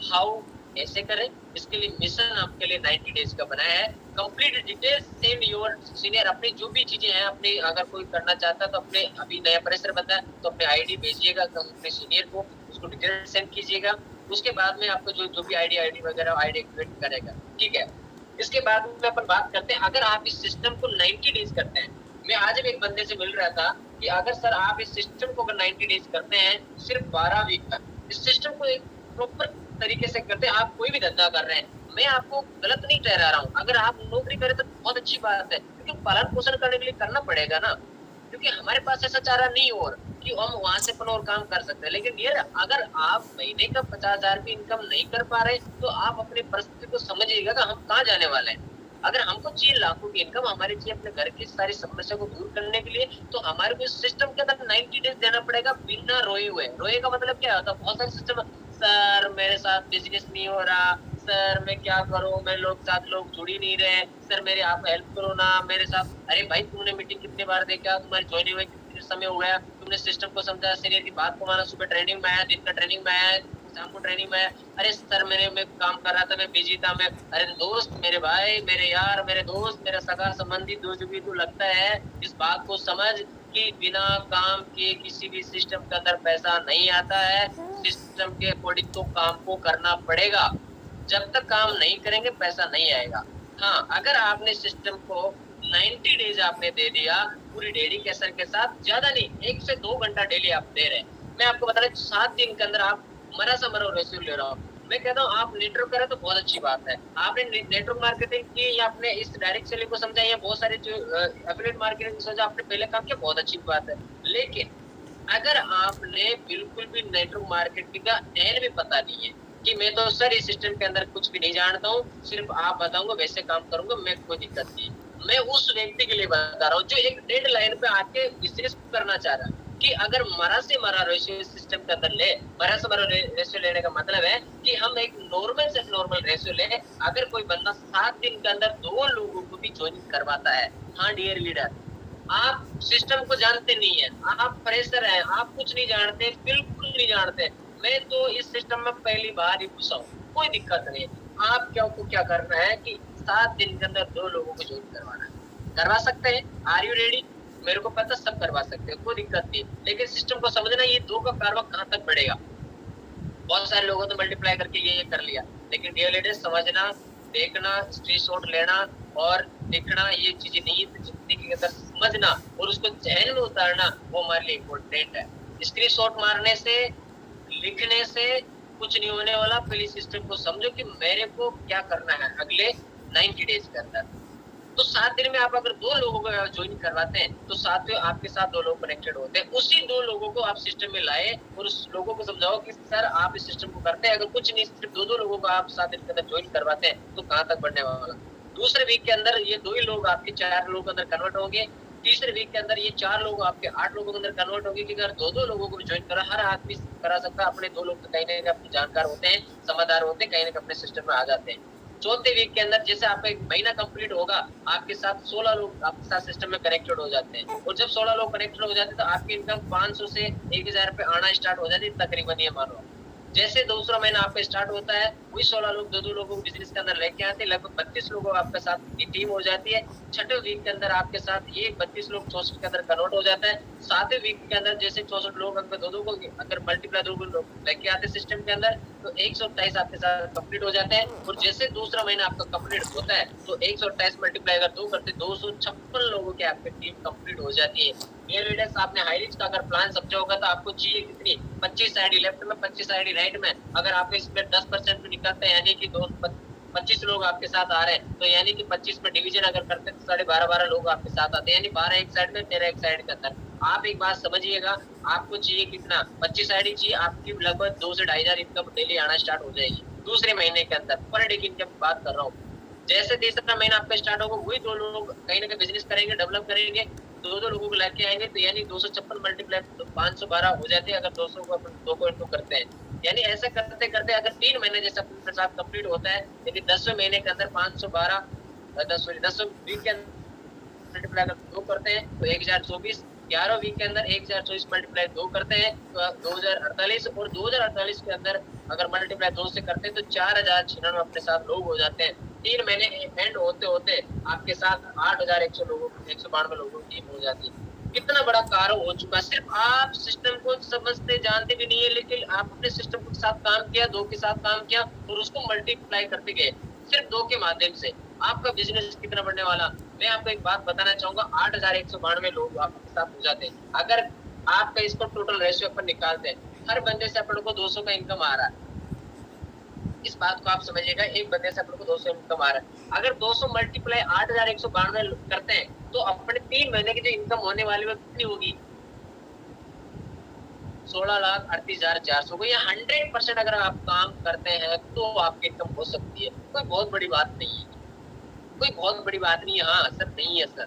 हाउ, कैसे करें? इसके लिए मिशन आपके लिए 90 डेज का बनाया है, complete details send your senior. अपनी जो भी चीजें हैं अपने, अगर कोई करना चाहता है तो अपने, अभी नया प्रेशर बनता है तो अपने आईडी भेजिएगा अपने सीनियर को, उसको डिटेल सेंड कीजिएगा। उसके बाद में आपको जो भी आईडी वगैरह आईडी एक्टिवेट करेगा, ठीक है। इसके बाद में अपन बात करते हैं, अगर आप इस सिस्टम को 90 डेज करते हैं, मैं आज भी एक बंदे से मिल रहा था कि अगर सर आप इस सिस्टम को अगर 90 डेज करते हैं, सिर्फ 12 वीक तक इस सिस्टम को एक प्रॉपर तरीके से करते हैं, आप कोई भी धंधा कर रहे हैं, मैं आपको गलत नहीं ठहरा रहा हूँ। अगर आप नौकरी करें तो बहुत अच्छी बात है, क्योंकि पालन पोषण करने के लिए करना पड़ेगा ना, क्योंकि हमारे पास ऐसा चारा नहीं और कि हम वहां से अपन और काम कर सकते हैं। लेकिन यार अगर आप महीने का 50,000 की इनकम नहीं कर पा रहे, तो आप अपनी परिस्थिति को समझिएगा कि हम कहाँ जाने वाले हैं। अगर हमको चाहिए लाखों की इनकम, हमारे चाहिए अपने घर की सारी समस्या को दूर करने के लिए, तो हमारे को इस सिस्टम के अंदर 90 डेज देना पड़ेगा बिना रोए हुए। रोए का मतलब क्या होता है? बहुत सारे सिस्टम, सर मेरे साथ बिज़नेस नहीं हो रहा, सर मैं क्या करूँ? मेरे लोग जुड़ ही नहीं रहे, सर मेरी आप हेल्प करो ना मेरे साथ। अरे भाई तुमने मीटिंग कितनी बार देखा? तुम्हारी जॉइनिंग हुए कितने समय हो गया? तुमने सिस्टम को समझा, सीनियर की बात को माना, सुबह ट्रेनिंग में आया, दिन का ट्रेनिंग में आया, शाम को ट्रेनिंग में आया। अरे सर मैं काम कर रहा था, मैं बिज़ी था, मैं अरे दोस्त, मेरे भाई, मेरे यार, मेरे दोस्त, मेरा सगा संबंधी जो भी तू लगता है, इस बात को समझ कि बिना काम किए किसी भी सिस्टम के अंदर पैसा नहीं आता है। सिस्टम के अकॉर्डिंग तो काम को करना पड़ेगा। जब तक काम नहीं करेंगे पैसा नहीं आएगा। हाँ, अगर आपने सिस्टम को 90 डेज़ आपने दे दिया, पूरी डेडिकेशन के साथ, ज़्यादा नहीं, 1 से 2 घंटा डेली आप दे रहे हैं। मैं आपको बता रहा हूँ 7 दिन के अंदर आप मरा सा मरा रेज़्यूम ले रहा हूँ। मैं कहता हूँ आप नेटवर्क करें तो बहुत अच्छी बात है। आपने नेटवर्क मार्केटिंग की या आपने इस डायरेक्ट सेलिंग को समझा या बहुत सारे जो एफिलिएट मार्केटिंग सोचा आपने पहले काम किया, बहुत अच्छी बात है। लेकिन अगर आपने बिल्कुल भी नेटवर्क मार्केटिंग का एन भी पता नहीं है कि मैं तो सर इस सिस्टम के अंदर कुछ भी नहीं जानता हूँ, सिर्फ आप बताऊंगा वैसे काम करूंगा, मैं कोई दिक्कत नहीं। मैं उस व्यक्ति के लिए बता रहा हूँ जो एक डेड लाइन पे आके बिजनेस करना चाह रहा है कि अगर मरा से मरा रेशियो सिस्टम के अंदर ले, मरा से मरा रेशियो लेने का मतलब है कि हम एक नॉर्मल से नॉर्मल रेशियो ले। अगर कोई बंदा 7 दिन के अंदर 2 लोगों को भी ज्वाइन करवाता है, हाँ डियर लीडर, आप सिस्टम को जानते नहीं है, आप फ्रेशर हैं, आप कुछ नहीं जानते, बिल्कुल नहीं जानते। मैं तो इस सिस्टम में पहली बार ही घुसा हूँ, कोई दिक्कत नहीं है। आप क्या को क्या करना है कि 7 दिन के अंदर 2 लोगों को ज्वाइन करवाना है। करवा सकते हैं, आर यू रेडी? मेरे को पता सब करवा सकते हैं, कोई दिक्कत नहीं। लेकिन सिस्टम को समझना, ये 2 का कारवा कहाँ तक बढ़ेगा। बहुत सारे लोगों ने मल्टीप्लाई करके ये कर लिया, लेकिन डियर लीडर्स समझना, देखना, स्क्रीनशॉट लेना और देखना ये चीजें नहीं है। जिंदगी के अंदर समझना और उसको जहन में उतारना वो हमारे लिए इम्पोर्टेंट है। स्क्रीनशॉट मारने से, लिखने से कुछ नहीं होने वाला। पहले सिस्टम को समझो कि मेरे को क्या करना है अगले 90 डेज के अंदर। तो 7 दिन में आप अगर 2 लोगों को ज्वाइन करवाते हैं तो साथ में आपके साथ 2 लोग कनेक्टेड होते हैं। उसी 2 लोगों को आप सिस्टम में लाए और उस लोगों को समझाओ कि सर आप इस सिस्टम को करते हैं। अगर कुछ नहीं, सिर्फ 2 लोगों को आप 7 दिन के अंदर ज्वाइन करवाते हैं तो कहाँ तक बढ़ने वाला। दूसरे वीक के अंदर ये 2 ही लोग आपके 4 लोगों के अंदर कन्वर्ट होंगे। तीसरे वीक के अंदर ये 4 लोग आपके 8 लोगों के अंदर कन्वर्ट होंगे। कि अगर 2 लोगों को भी ज्वाइन करा, हर आदमी करा सकता है। अपने 2 लोग तो कहीं ना कहीं अपने जानकार होते हैं, समझदार होते हैं, कहीं ना कहीं अपने सिस्टम में आ जाते हैं। चौथे वीक के अंदर जैसे आपका 1 महीना कंप्लीट होगा, आपके साथ 16 लोग आपके साथ सिस्टम में कनेक्टेड हो जाते हैं। और जब 16 लोग कनेक्टेड हो जाते हैं तो आपकी इनकम 500 से 1000 रुपए आना स्टार्ट हो जाती है तकरीबन, ये मानो। जैसे दूसरा महीना आपका स्टार्ट होता है, वही 16 लोग 2-2 लोगों को बिजनेस के अंदर लेके आते हैं। लगभग 32 लोगों आपके साथ की टीम हो जाती है। छठे वीक के अंदर आपके साथ ये 32 लोग 64 के अंदर कन्वर्ट हो जाता है। सातवें वीक के अंदर जैसे 64 लोग अगर 2-2 को अगर मल्टीप्लाई 2 लोग लेके आते हैं सिस्टम के अंदर, तो 128 आपके साथ कंप्लीट हो जाते हैं। और जैसे दूसरा महीना आपका कंप्लीट होता है तो 128 मल्टीप्लाई अगर 2 करते 256 लोगों की आपकी टीम कंप्लीट हो जाती है। ये लीडर्स आपने हाईरिच का अगर प्लान समझा होगा तो आपको चाहिए कितनी 25 आईडी लेफ्ट में, 25 आईडी राइट में। अगर आपके इसमें 10% भी निकलते हैं, यानी कि 25 लोग आपके साथ आ रहे हैं, तो यानी कि 25 में डिवीजन अगर करते हैं तो 12.5 लोग आपके साथ आते हैं, यानी 12 एक साइड में, 13 एक साइड के अंदर। आप एक बात समझिएगा, आपको चाहिए कितना 25 आईडी चाहिए, आपकी लगभग 2 से 2,500 इनकम डेली आना स्टार्ट हो जाएगी दूसरे महीने के अंदर। पर डे की इनकम बात कर रहा हूँ। जैसे तीसरा महीना आपका स्टार्ट होगा, वही 2 लोग कहीं ना कहीं बिजनेस करेंगे, डेवलप करेंगे, 2-2 लोगों को लेके आएंगे, तो यानी 256 मल्टीप्लाई तो 512 हो जाते हैं। अगर 200 को अपन 2 करते हैं, यानी ऐसा करते करते अगर 3 महीने जैसे अपने साथ कंप्लीट होता है, यानी 10वें महीने के अंदर 512 10 वीक के मल्टीप्लाई अगर 2 करते हैं तो 1024। 11 वीक के अंदर 1024 मल्टीप्लाई 2 करते हैं तो 2048। और 2048 के अंदर अगर मल्टीप्लाई 2 से करते हैं तो 4096 अपने साथ लोग हो जाते हैं। 3 महीने एंड होते होते आपके साथ 8100 लोगों 192 लोगों की टीम हो जाती है। कितना बड़ा कार्य हो चुका है। सिर्फ आप सिस्टम को समझते जानते भी नहीं है, लेकिन आपने सिस्टम के साथ काम किया, 2 के साथ काम किया और उसको मल्टीप्लाई करते गए सिर्फ 2 के माध्यम से। आपका बिजनेस कितना बढ़ने वाला। मैं आपको एक बात बताना चाहूंगा, 8192 लोग आपके साथ हो जाते हैं। अगर आपका इसको टोटल रेशियो अपन निकालते हैं, हर बंदे से अपन को 200 का इनकम आ रहा है। इस बात को आप समझिएगा, एक बंदे से अपन को 200 इनकम आ रहा है। अगर 200 मल्टीप्लाई 8192 करते हैं तो अपने 3 महीने की जो इनकम होने वाली है कितनी होगी? 16,38,400 को। या 100% अगर आप काम करते हैं तो आपकी इनकम हो सकती है, कोई बहुत बड़ी बात नहीं है। कोई बहुत बड़ी बात नहीं है, हाँ, असर नहीं है सर।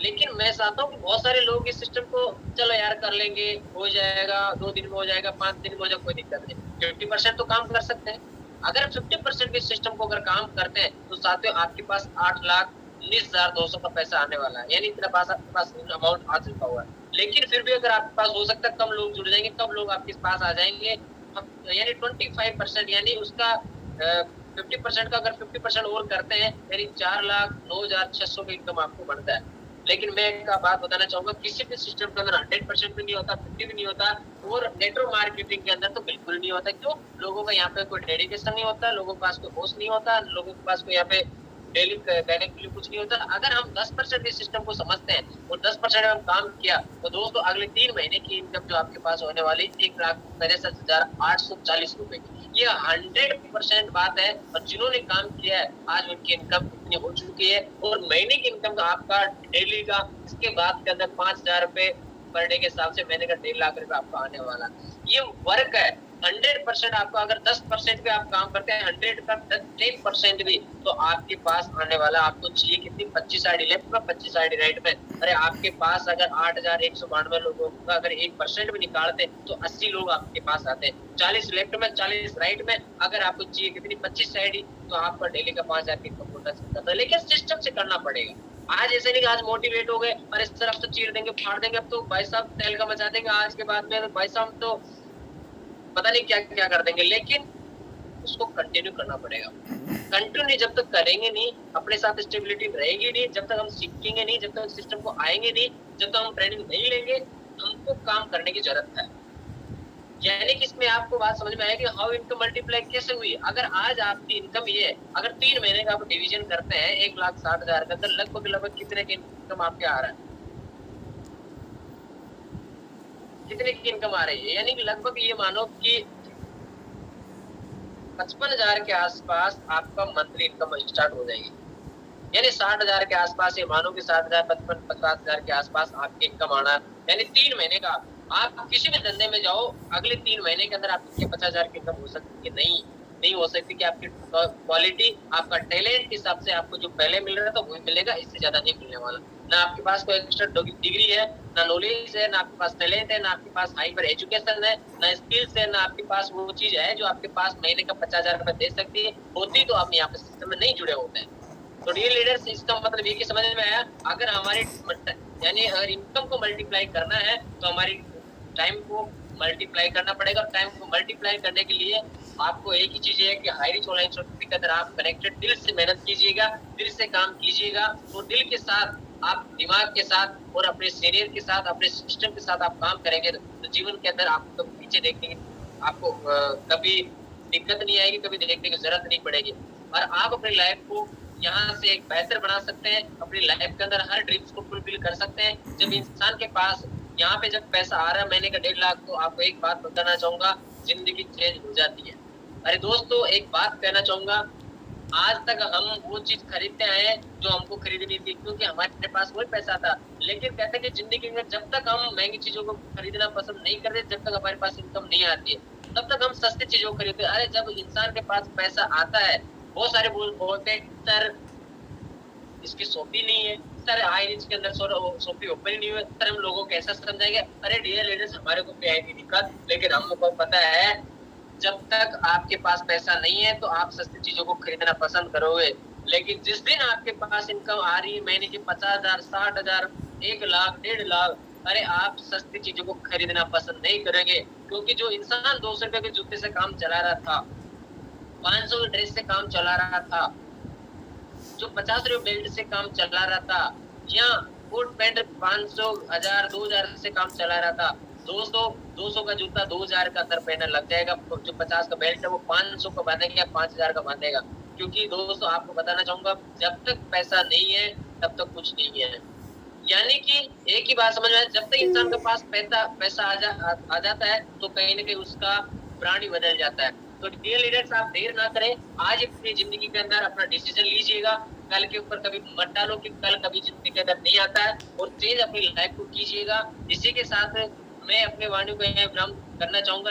लेकिन मैं चाहता हूँ कि बहुत सारे लोग इस सिस्टम को चलो यार कर लेंगे, हो जाएगा, 2 दिन में हो जाएगा, 5 दिन में हो जाएगा, कोई दिक्कत नहीं। 50% तो काम कर सकते हैं। अगर 50% इस सिस्टम को अगर काम करते हैं, तो साथियों आपके पास 8,19,200 का पैसा आने वाला है। यानी इतना पास आपके पास अमाउंट आ चुका हुआ है। लेकिन फिर भी अगर आपके पास हो सकता है कम लोग जुड़ जाएँगे, कम लोग आपके पास आ जाएँगे। हम यानी 25% यानी उसका 50% का अगर 50% और करते हैं, यानी 4,09,600 का इनकम आपको बनता है। लेकिन मैं एक बात बताना चाहूँगा, किसी भी सिस्टम के अंदर 100% भी नहीं होता, 50 भी नहीं होता और नेटवर्क मार्केटिंग के अंदर तो बिल्कुल नहीं होता। क्यों? लोगों का यहाँ पे कोई डेडिकेशन नहीं होता, लोगों के पास कोई होश नहीं होता, लोगों के पास कोई यहाँ पे डेली कहने के लिए कुछ नहीं होता। अगर हम 10% इस सिस्टम को समझते हैं और 10% हम काम किया, तो दोस्तों अगले 3 महीने की इनकम जो आपके पास होने वाली 1,63,840 रुपए की। ये 100% बात है और जिन्होंने काम किया है, आज उनकी इनकम इतनी हो चुकी है और महीने की इनकम का आपका डेली का इसके बाद के अंदर 5,000 रुपए पर डे के हिसाब से महीने का 1.5 लाख रुपए आपका आने वाला है। ये वर्क है। 100% आपका अगर 10% भी आप काम करते हैं, 100 का 10% भी, तो आपके पास आने वाला आपको चाहिए कितनी 25 आईडी लेफ्ट में 25 आईडी राइट में। अरे आपके पास अगर 8,192 लोगों का अगर 1% भी निकालते तो 80 लोग आपके पास आते। 40 लेफ्ट में 40 राइट में, अगर आपको चाहिए कितनी 25 आईडी, तो आपका डेली का 5,000 की इनकम होना सकता था। लेकिन सिस्टम से करना पड़ेगा। आज ऐसे नहीं कि आज मोटिवेट हो गए और इस तरफ तो चीर देंगे, फाड़ देंगे, अब तो भाई साहब तहलका मचा देंगे आज के बाद में, तो भाई साहब तो पता नहीं क्या-क्या कर देंगे, लेकिन उसको कंटिन्यू करना पड़ेगा। कंटिन्यू जब तक करेंगे नहीं, अपने साथ स्टेबिलिटी रहेगी नहीं, जब तक हम सीखेंगे नहीं, जब तक सिस्टम को आएँगे नहीं, जब तक हम ट्रेनिंग नहीं लेंगे, हमको काम करने की ज़रूरत है। यानी कि इसमें आपको बात समझ में आएगी हाउ इनकम मल्टीप्लाई कैसे हुई। अगर आज आपकी इनकम ये है, अगर 3 महीने का आप डिवीज़न करते हैं 1,60,000 का, तो लगभग-लगभग कितने की इनकम आपके आ रहा है? कितने की इनकम आ रही है? यानी कि लगभग ये मानो कि 55,000 के आस-पास आपका मंथली इनकम स्टार्ट हो जाएगी। यानी 60,000 के आस-पास ये मानो कि 60,000, 55, 50,000 के आस-पास आपकी इनकम आना, यानी 3 महीने का। आप किसी भी धंधे में जाओ, अगले 3 महीने के अंदर आपकी 50,000 की इनकम हो सकती है? नहीं, नहीं हो सकती कि आपकी क्वालिटी, आपका टैलेंट के हिसाब से आपको जो पहले मिल रहा था वही मिलेगा, इससे ज़्यादा नहीं मिलने वाला। ना आपके पास कोई एक्स्ट्रा डिग्री है, ना नॉलेज है, ना आपके पास टैलेंट है, ना आपके पास हाइपर एजुकेशन है, ना स्किल्स है, ना आपके पास वो चीज़ है जो आपके पास महीने का 50,000 रुपए दे सकती है। होती तो आप यहाँ पे सिस्टम में नहीं जुड़े होते हैं। तो डियर लीडर्स, इसका मतलब ये कि समझ में आया, अगर हमारी यानी अगर इनकम को मल्टीप्लाई करना है तो हमारी टाइम को मल्टीप्लाई करना पड़ेगा। और टाइम को मल्टीप्लाई करने के लिए आपको एक ही चीज है कि हाईरिच ऑनलाइन शॉपिंग के अंदर आप कनेक्टेड दिल से मेहनत कीजिएगा, दिल से काम कीजिएगा और दिल के साथ, आप दिमाग के साथ और अपने सीनियर के साथ, अपने सिस्टम के साथ आप काम करेंगे तो जीवन के अंदर आपको कभी पीछे देखने की, आपको कभी दिक्कत नहीं आएगी, कभी देखने की जरूरत नहीं पड़ेगी और आप अपनी लाइफ को यहाँ से एक बेहतर बना सकते हैं। अपनी लाइफ के अंदर हर ड्रीम्स को फुलफिल कर सकते हैं। जब इंसान के पास यहाँ पे जब पैसा आ रहा है महीने का 1.5 लाख, तो आपको एक बात बताना चाहूंगा, जिंदगी चेंज हो जाती है। अरे दोस्तों, एक बात कहना चाहूंगा, आज तक हम वो चीज खरीदते आए हैं जो हमको खरीदनी थी, क्योंकि हमारे पास वही पैसा था। लेकिन कहते हैं कि जिंदगी में जब तक हम महंगी चीजों को खरीदना पसंद नहीं करते, जब तक हमारे पास इनकम नहीं आती है, तब तक हम सस्ती चीजों को खरीदते हैं। अरे जब इंसान के पास पैसा आता है, बहुत सारे बोलते हैं सर इसकी शॉपी नहीं है, सर आईरिच के अंदर शॉपी ओपन ही नहीं हुआ, सर हम लोगों को कैसा समझाएंगे। अरे डियर लीडर्स, हमारे को क्या है दिक्कत, लेकिन हमको पता है जब तक आपके पास पैसा नहीं है तो आप सस्ती चीजों को खरीदना पसंद करोगे। लेकिन जिस दिन आपके पास इनकम आ रही है महीने की 50,000, 60,000, 1 लाख, 1.5 लाख, अरे आप सस्ती चीजों को खरीदना पसंद नहीं करेंगे। क्योंकि जो इंसान 200 रुपए के जूते से काम चला रहा था, 500 के ड्रेस से काम चला रहा था, जो 50 रुपए बेल्ट से काम चला रहा था, या कोट पैंट 500, 1000, 2000 से काम चला रहा था, 200 का जूता 2000 का अंदर पहनने लग जाएगा। जो 50 का बेल्ट है वो 500 का बांधेगा या 5000 का बांधेगा। क्योंकि दोस्तों आपको बताना चाहूंगा, जब तक पैसा नहीं है तब तक कुछ नहीं है। यानी कि एक ही बात समझ में, जब तक इंसान के पास पैसा आ जाता है तो कहीं ना कहीं उसका प्राणी बदल जाता है। तो डियर लीडर्स, आप देर ना करें, आज अपनी जिंदगी के अंदर अपना डिसीजन लीजिएगा। कल के ऊपर कभी मत डालो कि कल कभी जिंदगी के अंदर नहीं आता है, और चेंज अपनी लाइफ को कीजिएगा। इसी के साथ मैं अपने वाणी को यहाँ विराम करना चाहूंगा।